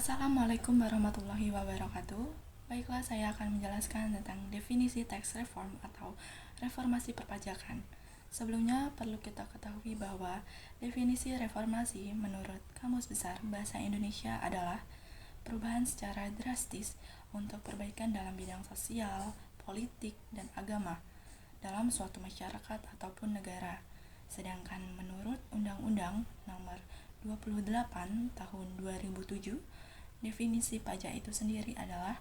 Assalamualaikum warahmatullahi wabarakatuh. Baiklah, saya akan menjelaskan tentang definisi tax reform atau reformasi perpajakan. Sebelumnya, perlu kita ketahui bahwa definisi reformasi menurut Kamus Besar Bahasa Indonesia adalah perubahan secara drastis untuk perbaikan dalam bidang sosial, politik, dan agama dalam suatu masyarakat ataupun negara. Sedangkan menurut Undang-Undang Nomor 28 Tahun 2007, definisi pajak itu sendiri adalah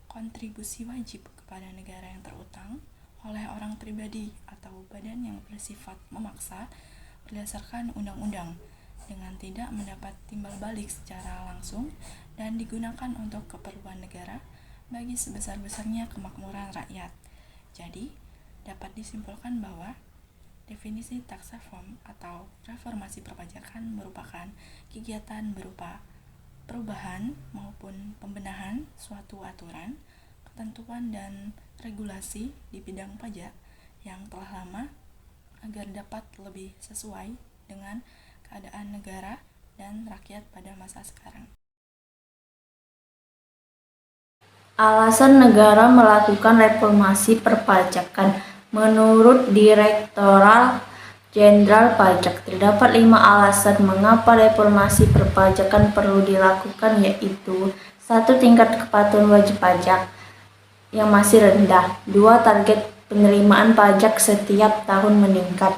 kontribusi wajib kepada negara yang terutang oleh orang pribadi atau badan yang bersifat memaksa berdasarkan undang-undang dengan tidak mendapat timbal balik secara langsung dan digunakan untuk keperluan negara bagi sebesar-besarnya kemakmuran rakyat. Jadi, dapat disimpulkan bahwa definisi tax reform atau reformasi perpajakan merupakan kegiatan berupa perubahan maupun pembenahan suatu aturan, ketentuan, dan regulasi di bidang pajak yang telah lama agar dapat lebih sesuai dengan keadaan negara dan rakyat pada masa sekarang. Alasan negara melakukan reformasi perpajakan. Menurut Direktorat Jenderal Pajak, terdapat 5 alasan mengapa reformasi perpajakan perlu dilakukan, yaitu 1. Tingkat kepatuhan wajib pajak yang masih rendah. 2. Target penerimaan pajak setiap tahun meningkat.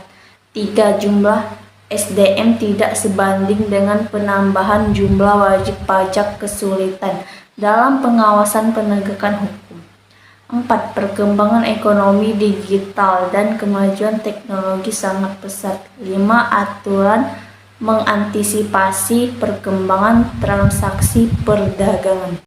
3. Jumlah SDM tidak sebanding dengan penambahan jumlah wajib pajak, kesulitan dalam pengawasan penegakan hukum. 4. Perkembangan ekonomi digital dan kemajuan teknologi sangat pesat. 5. Aturan mengantisipasi perkembangan transaksi perdagangan.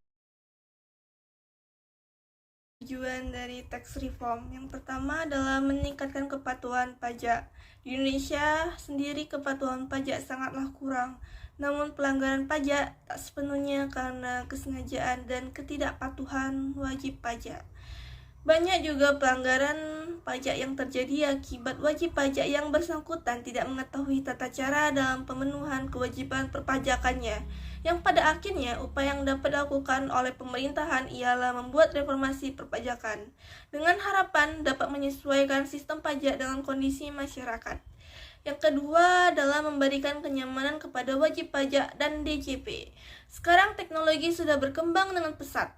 Tujuan dari tax reform yang pertama adalah meningkatkan kepatuhan pajak. Di Indonesia sendiri kepatuhan pajak sangatlah kurang, namun pelanggaran pajak tak sepenuhnya karena kesengajaan dan ketidakpatuhan wajib pajak. Banyak juga pelanggaran pajak yang terjadi akibat wajib pajak yang bersangkutan tidak mengetahui tata cara dalam pemenuhan kewajiban perpajakannya, yang pada akhirnya upaya yang dapat dilakukan oleh pemerintahan ialah membuat reformasi perpajakan dengan harapan dapat menyesuaikan sistem pajak dengan kondisi masyarakat. Yang kedua adalah memberikan kenyamanan kepada wajib pajak dan DJP. Sekarang teknologi sudah berkembang dengan pesat,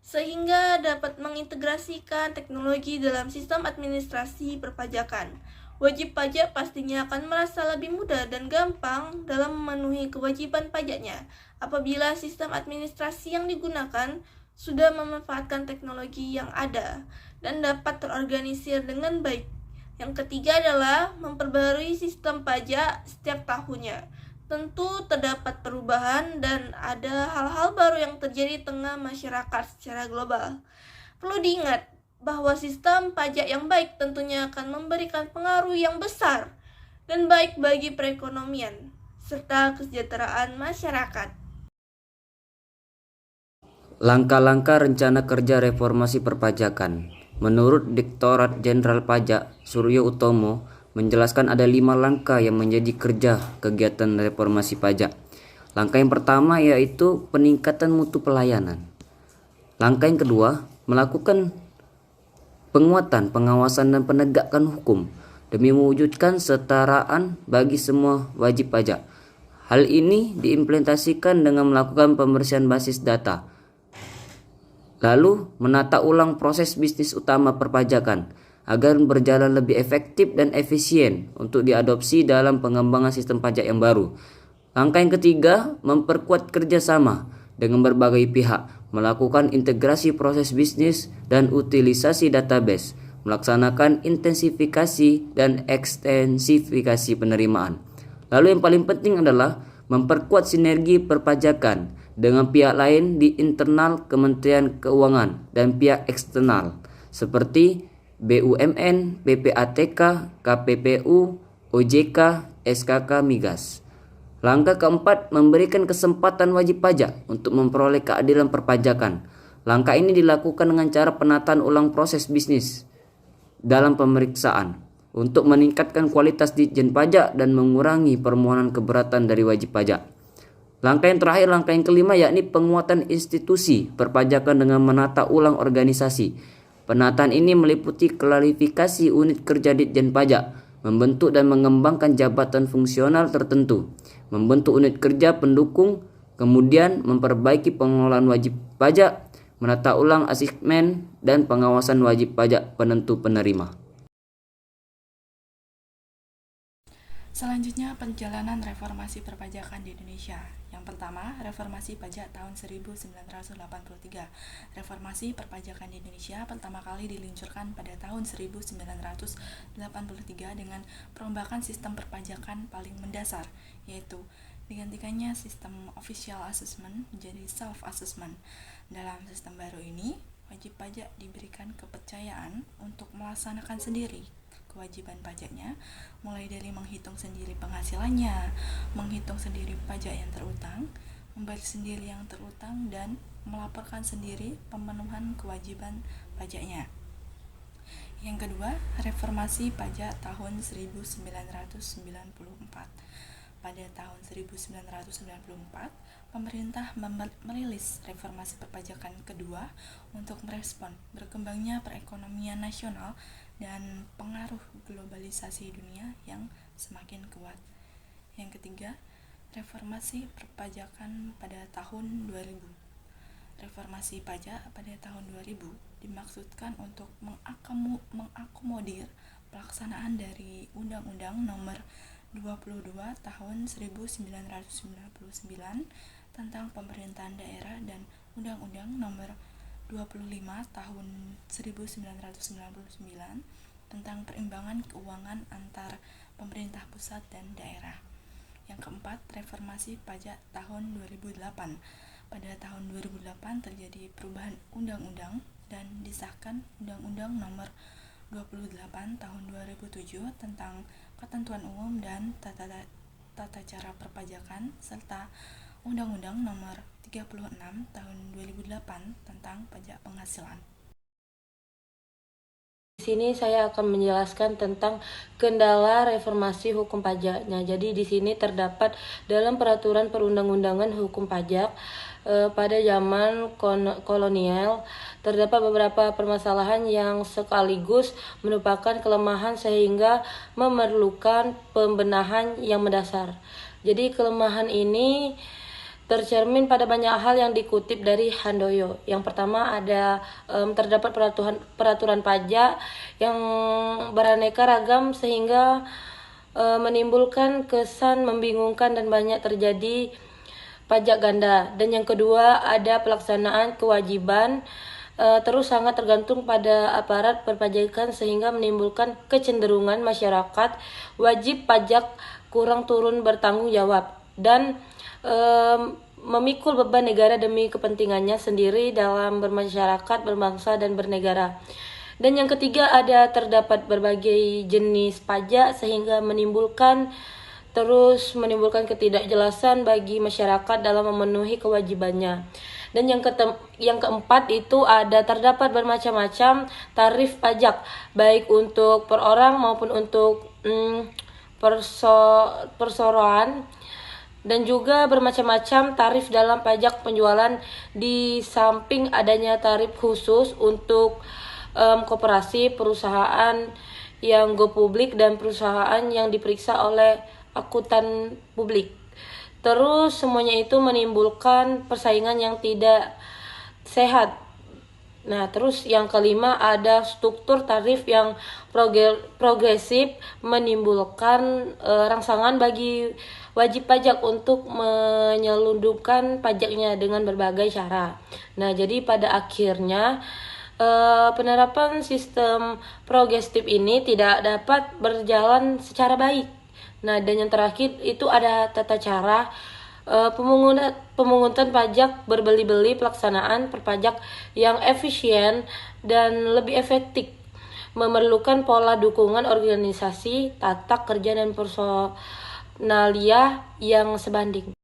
sehingga dapat mengintegrasikan teknologi dalam sistem administrasi perpajakan. Wajib pajak pastinya akan merasa lebih mudah dan gampang dalam memenuhi kewajiban pajaknya apabila sistem administrasi yang digunakan sudah memanfaatkan teknologi yang ada dan dapat terorganisir dengan baik. Yang ketiga adalah memperbarui sistem pajak setiap tahunnya. Tentu terdapat perubahan dan ada hal-hal baru yang terjadi di tengah masyarakat secara global. Perlu diingat bahwa sistem pajak yang baik tentunya akan memberikan pengaruh yang besar dan baik bagi perekonomian serta kesejahteraan masyarakat. Langkah-langkah rencana kerja reformasi perpajakan. Menurut Direktorat Jenderal Pajak, Suryo Utomo menjelaskan ada 5 langkah yang menjadi kerja kegiatan reformasi pajak. Langkah yang pertama yaitu peningkatan mutu pelayanan. Langkah yang kedua, melakukan penguatan pengawasan dan penegakan hukum demi mewujudkan kesetaraan bagi semua wajib pajak. Hal ini diimplementasikan dengan melakukan pembersihan basis data. Lalu, menata ulang proses bisnis utama perpajakan agar berjalan lebih efektif dan efisien untuk diadopsi dalam pengembangan sistem pajak yang baru. Langkah yang ketiga, memperkuat kerjasama dengan berbagai pihak, melakukan integrasi proses bisnis dan utilisasi database, melaksanakan intensifikasi dan ekstensifikasi penerimaan. Lalu yang paling penting adalah memperkuat sinergi perpajakan dengan pihak lain di internal Kementerian Keuangan dan pihak eksternal seperti BUMN, PPATK, KPPU, OJK, SKK Migas. Langkah keempat, memberikan kesempatan wajib pajak untuk memperoleh keadilan perpajakan. Langkah ini dilakukan dengan cara penataan ulang proses bisnis dalam pemeriksaan untuk meningkatkan kualitas ditjen pajak dan mengurangi permohonan keberatan dari wajib pajak. Langkah yang terakhir, langkah yang kelima, yakni penguatan institusi perpajakan dengan menata ulang organisasi. Penataan ini meliputi klarifikasi unit kerja Ditjen Pajak, membentuk dan mengembangkan jabatan fungsional tertentu, membentuk unit kerja pendukung, kemudian memperbaiki pengelolaan wajib pajak, menata ulang asesmen dan pengawasan wajib pajak penentu penerima. Selanjutnya, perjalanan reformasi perpajakan di Indonesia. Yang pertama, reformasi pajak tahun 1983. Reformasi perpajakan di Indonesia pertama kali diluncurkan pada tahun 1983 dengan perombakan sistem perpajakan paling mendasar, yaitu digantikannya sistem official assessment menjadi self-assessment. Dalam sistem baru ini, wajib pajak diberikan kepercayaan untuk melaksanakan sendiri kewajiban pajaknya, mulai dari menghitung sendiri penghasilannya, menghitung sendiri pajak yang terutang, membayar sendiri yang terutang, dan melaporkan sendiri pemenuhan kewajiban pajaknya. Yang kedua, reformasi pajak tahun 1994. Pada tahun 1994, pemerintah merilis reformasi perpajakan kedua untuk merespon berkembangnya perekonomian nasional dan pengaruh globalisasi dunia yang semakin kuat. Yang ketiga, reformasi perpajakan pada tahun 2000. Reformasi pajak pada tahun 2000 dimaksudkan untuk mengakomodir pelaksanaan dari Undang-Undang Nomor 22 Tahun 1999 tentang Pemerintahan Daerah dan Undang-Undang Nomor 25 Tahun 1999 tentang perimbangan keuangan antar pemerintah pusat dan daerah. Yang keempat, reformasi pajak tahun 2008. Pada tahun 2008 terjadi perubahan undang-undang dan disahkan Undang-Undang Nomor 28 Tahun 2007 tentang ketentuan umum dan tata cara perpajakan serta Undang-Undang Nomor 36 Tahun 2008 tentang pajak penghasilan. Di sini saya akan menjelaskan tentang kendala reformasi hukum pajaknya. Jadi di sini terdapat dalam peraturan perundang-undangan hukum pajak pada zaman kolonial terdapat beberapa permasalahan yang sekaligus merupakan kelemahan sehingga memerlukan pembenahan yang mendasar. Jadi kelemahan ini tercermin pada banyak hal yang dikutip dari Handoyo. Yang pertama ada terdapat peraturan pajak yang beraneka ragam sehingga menimbulkan kesan membingungkan dan banyak terjadi pajak ganda. Dan yang kedua ada pelaksanaan kewajiban terus sangat tergantung pada aparat perpajakan sehingga menimbulkan kecenderungan masyarakat wajib pajak kurang turun bertanggung jawab dan memikul beban negara demi kepentingannya sendiri dalam bermasyarakat, berbangsa, dan bernegara. Dan yang ketiga ada terdapat berbagai jenis pajak sehingga menimbulkan ketidakjelasan bagi masyarakat dalam memenuhi kewajibannya. Dan yang keempat itu ada terdapat bermacam-macam tarif pajak baik untuk per orang maupun untuk perseroan, dan juga bermacam-macam tarif dalam pajak penjualan di samping adanya tarif khusus untuk koperasi, perusahaan yang go publik, dan perusahaan yang diperiksa oleh akuntan publik. Terus semuanya itu menimbulkan persaingan yang tidak sehat. Nah, terus yang kelima ada struktur tarif yang progresif menimbulkan rangsangan bagi wajib pajak untuk menyelundupkan pajaknya dengan berbagai cara. Nah, jadi pada akhirnya penerapan sistem progresif ini tidak dapat berjalan secara baik. Nah, dan yang terakhir itu ada tata cara pemungutan pajak berbeli-beli, pelaksanaan perpajak yang efisien dan lebih efektif, memerlukan pola dukungan organisasi, tata kerja dan personalia yang sebanding.